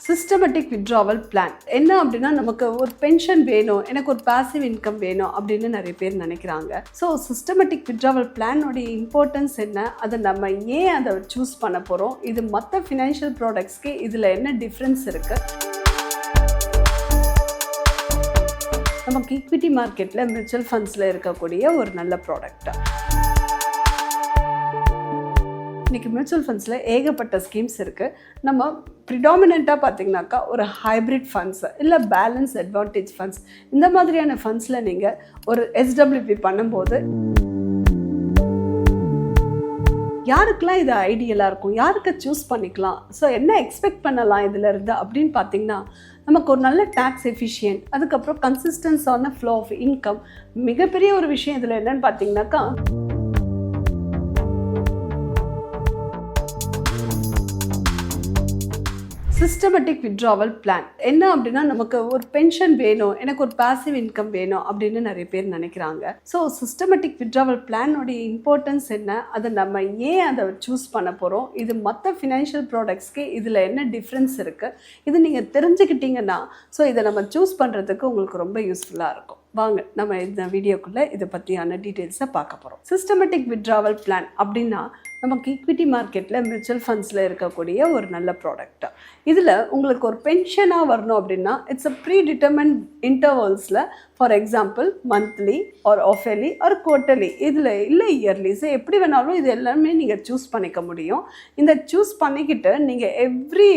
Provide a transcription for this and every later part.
Systematic withdrawal plan என்ன அப்படின்னா, நமக்கு ஒரு பென்ஷன் வேணும், எனக்கு ஒரு பாசிவ் இன்கம் வேணும் அப்படின்னு நிறைய பேர் நினைக்கிறாங்க. ஸோ சிஸ்டமேட்டிக் வித்ட்ராவல் பிளானோடைய இம்பார்ட்டன்ஸ் என்ன, அதை நம்ம ஏன் அதை சூஸ் பண்ண போகிறோம், இது மற்ற ஃபினான்ஷியல் ப்ராடக்ட்ஸ்க்கு இதில் என்ன டிஃப்ரென்ஸ் இருக்குது. நமக்கு ஈக்விட்டி மார்க்கெட்டில் மியூச்சுவல் ஃபண்ட்ஸில் இருக்கக்கூடிய ஒரு நல்ல ப்ராடக்ட். இன்றைக்கி மியூச்சுவல் ஃபண்ட்ஸில் ஏகப்பட்ட ஸ்கீம்ஸ் இருக்குது. நம்ம ப்ரிடாமினண்ட்டாக பார்த்திங்கனாக்கா ஒரு ஹைப்ரிட் ஃபண்ட்ஸ் இல்லை பேலன்ஸ் அட்வான்டேஜ் ஃபண்ட்ஸ், இந்த மாதிரியான ஃபண்ட்ஸில் நீங்கள் ஒரு SWP பண்ணும்போது யாருக்கெல்லாம் இது ஐடியலாக இருக்கும், யாருக்கு சூஸ் பண்ணிக்கலாம், ஸோ என்ன எக்ஸ்பெக்ட் பண்ணலாம் இதிலேருந்து அப்படின்னு பார்த்திங்கன்னா, நமக்கு ஒரு நல்ல டேக்ஸ் எஃபிஷியன்ட், அதுக்கப்புறம் கன்சிஸ்டன்ஸான ஃப்ளோ ஆஃப் இன்கம். மிகப்பெரிய ஒரு விஷயம் இதில் என்னென்னு பார்த்திங்கனாக்கா, சிஸ்டமேட்டிக் வித்ட்ராவல் பிளான் என்ன அப்படின்னா, நமக்கு ஒரு பென்ஷன் வேணும், எனக்கு ஒரு பாசிவ் இன்கம் வேணும் அப்படின்னு நிறைய பேர் நினைக்கிறாங்க. ஸோ சிஸ்டமேட்டிக் வித்ட்ராவல் பிளானோடைய இம்பார்ட்டன்ஸ் என்ன, அதை நம்ம ஏன் அதை சூஸ் பண்ண போகிறோம், இது மற்ற ஃபினான்ஷியல் ப்ராடக்ட்ஸ்க்கு இதில் என்ன டிஃப்ரென்ஸ் இருக்குது, இது நீங்கள் தெரிஞ்சுக்கிட்டீங்கன்னா ஸோ இதை நம்ம சூஸ் பண்ணுறதுக்கு உங்களுக்கு ரொம்ப யூஸ்ஃபுல்லாக இருக்கும். வாங்க நம்ம இந்த வீடியோக்குள்ளே இதை பற்றியான டீட்டெயில்ஸை பார்க்க போகிறோம். சிஸ்டமேட்டிக் வித்ட்ராவல் பிளான் அப்படின்னா, நமக்கு ஈக்விட்டி மார்க்கெட்டில் மியூச்சுவல் ஃபண்ட்ஸில் இருக்கக்கூடிய ஒரு நல்ல ப்ராடக்ட். இதில் உங்களுக்கு ஒரு பென்ஷனாக வரணும் அப்படின்னா, இட்ஸ் அ ப்ரீ டிட்டர்மெண்ட் இன்டர்வல்ஸில், for example monthly or half yearly or quarterly, இதில் இல்லை இயர்லிஸு, எப்படி வேணாலும் இது எல்லாமே நீங்கள் சூஸ் பண்ணிக்க முடியும். இந்த சூஸ் பண்ணிக்கிட்டு நீங்கள் எவ்ரி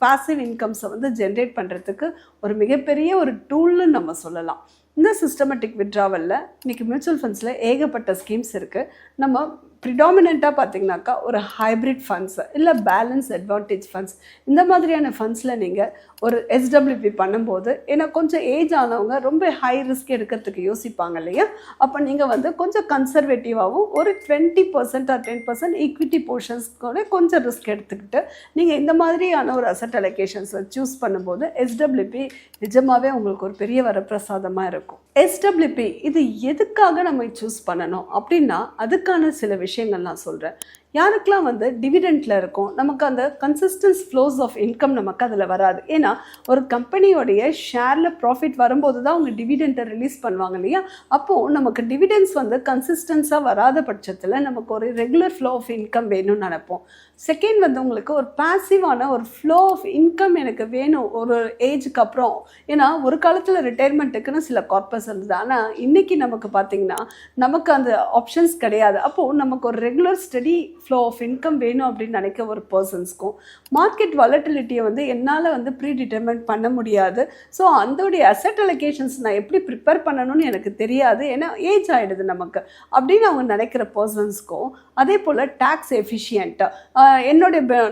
பாசிவ் இன்கம்ஸை வந்து ஜென்ரேட் பண்ணுறதுக்கு ஒரு மிகப்பெரிய ஒரு டூல்னு நம்ம சொல்லலாம். இந்த சிஸ்டமேட்டிக் வித்ட்ராவலில் இன்றைக்கி மியூச்சுவல் ஃபண்ட்ஸில் ஏகப்பட்ட ஸ்கீம்ஸ் இருக்குது. நம்ம ப்ரிடாமினண்ட்டாக பார்த்திங்கனாக்கா ஒரு ஹைப்ரிட் ஃபண்ட்ஸ் இல்லை பேலன்ஸ் அட்வான்டேஜ் ஃபண்ட்ஸ், இந்த மாதிரியான ஃபண்ட்ஸில் நீங்கள் ஒரு SWP பண்ணும்போது, ஏன்னா கொஞ்சம் ஏஜ் ஆனவங்க ரொம்ப ஹை ரிஸ்க் எடுக்கிறதுக்கு யோசிப்பாங்க இல்லையா, அப்போ நீங்கள் வந்து கொஞ்சம் கன்சர்வேட்டிவாகவும் ஒரு 20% ஆர் 10% ஈக்விட்டி போர்ஷன்ஸ்க்கு கொஞ்சம் ரிஸ்க் எடுத்துக்கிட்டு நீங்கள் இந்த மாதிரியான ஒரு அசட் அலோகேஷன்ஸை சூஸ் பண்ணும்போது SWP நிஜமாகவே உங்களுக்கு ஒரு பெரிய வரப்பிரசாதமாக இருக்கும். SWP இது எதுக்காக நம்ம சூஸ் பண்ணணும் அப்படின்னா, அதுக்கான சில விஷயங்கள் நான் சொல்கிறேன். யாருக்கெல்லாம் வந்து டிவிடெண்டில் இருக்கும், நமக்கு அந்த கன்சிஸ்டன்ஸ் ஃப்ளோஸ் ஆஃப் இன்கம் நமக்கு அதில் வராது. ஏன்னா ஒரு கம்பெனியோடைய ஷேரில் ப்ராஃபிட் வரும்போது தான் அவங்க டிவிடெண்டை ரிலீஸ் பண்ணுவாங்க இல்லையா, அப்போது நமக்கு டிவிடெண்ட்ஸ் வந்து கன்சிஸ்டன்ஸாக வராத பட்சத்தில் நமக்கு ஒரு ரெகுலர் ஃப்ளோ ஆஃப் இன்கம் வேணும்னு நினைப்போம். செகண்ட் வந்து உங்களுக்கு ஒரு பாசிவான ஒரு ஃப்ளோ ஆஃப் இன்கம் எனக்கு வேணும் ஒரு ஏஜுக்கு அப்புறம். ஏன்னா ஒரு காலத்தில் ரிட்டையர்மெண்ட்டுக்குன்னு சில கார்பஸ் இருந்தது, ஆனால் இன்றைக்கி நமக்கு பார்த்திங்கன்னா நமக்கு அந்த ஆப்ஷன்ஸ் கிடையாது. அப்போது நமக்கு ஒரு regular steady flow of income வேணும் அப்படின்னு நினைக்க ஒரு பர்சன்ஸ்க்கும் மார்க்கெட் வாலட்டிலிட்டியை வந்து என்னால் வந்து ப்ரீ டிட்டர்மெண்ட் பண்ண முடியாது. ஸோ அதோடைய அசட் அலோகேஷன்ஸ் நான் எப்படி ப்ரிப்பேர் பண்ணணும்னு எனக்கு தெரியாது, ஏன்னா ஏஜ் ஆகிடுது நமக்கு அப்படின்னு அவங்க நினைக்கிற பர்சன்ஸ்க்கும், அதே போல் டேக்ஸ் எஃபிஷியண்ட்டாக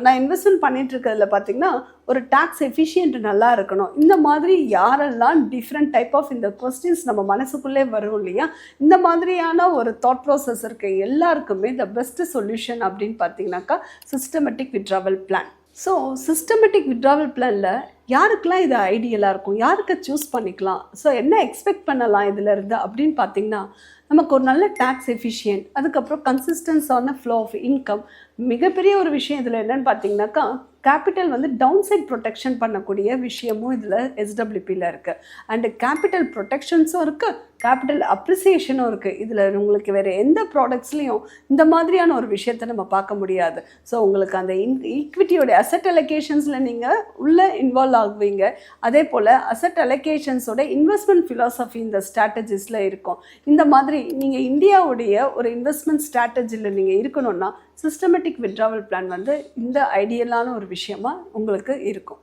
நான் இன்வெஸ்ட்மெண்ட் பண்ணிட்டு இருக்கிறதுல பார்த்திங்கன்னா ஒரு டேக்ஸ் எஃபிஷியன்ட் நல்லா இருக்கணும். இந்த மாதிரி யாரெல்லாம் டிஃப்ரெண்ட் டைப் ஆஃப் இந்த கொஸ்டின்ஸ் நம்ம மனசுக்குள்ளே வரும் இல்லையா, இந்த மாதிரியான ஒரு தாட் ப்ராசஸ் இருக்க எல்லாருக்குமே த பெஸ்ட் சொல்யூஷன் அப்படின்னு பார்த்தீங்கன்னாக்கா systematic withdrawal plan. So systematic withdrawal பிளானில் யாருக்கெல்லாம் இது ஐடியலாக இருக்கும், யாருக்கு சூஸ் பண்ணிக்கலாம், ஸோ என்ன எக்ஸ்பெக்ட் பண்ணலாம் இதிலேருந்து அப்படின்னு பார்த்திங்கன்னா, நமக்கு ஒரு நல்ல டேக்ஸ் எஃபிஷியன்ட், அதுக்கப்புறம் கன்சிஸ்டன்ஸான ஃப்ளோ ஆஃப் இன்கம். மிகப்பெரிய ஒரு விஷயம் இதில் என்னென்னு பார்த்தீங்கன்னாக்கா, கேபிட்டல் வந்து டவுன் சைட் ப்ரொடெக்ஷன் பண்ணக்கூடிய விஷயமும் இதில் SWPயில் இருக்குது. அண்டு கேபிட்டல் ப்ரொடெக்ஷன்ஸும் இருக்குது, கேபிட்டல் அப்ரிசியேஷனும் இருக்குது. இதில் உங்களுக்கு வேறு எந்த ப்ராடக்ட்ஸ்லேயும் இந்த மாதிரியான ஒரு விஷயத்தை நம்ம பார்க்க முடியாது. ஸோ உங்களுக்கு அந்த ஈக்விட்டியோட அசட் அலோகேஷன்ஸில் நீங்கள் உள்ளே இன்வால்வ் ஆகுவீங்க. அதே போல் அசட் அலோகேஷன்ஸோட இன்வெஸ்ட்மெண்ட் ஃபிலாசபி இந்த ஸ்ட்ராட்டஜிஸில் இருக்கும். இந்த மாதிரி நீங்கள் இந்தியாவுடைய ஒரு இன்வெஸ்ட்மெண்ட் ஸ்ட்ராட்டஜியில் நீங்கள் இருக்கணும்னா சிஸ்டமேட்டிக் வித்ட்ராவல் பிளான் வந்து இந்த ஐடியலான ஒரு விஷயமா உங்களுக்கு இருக்கும்.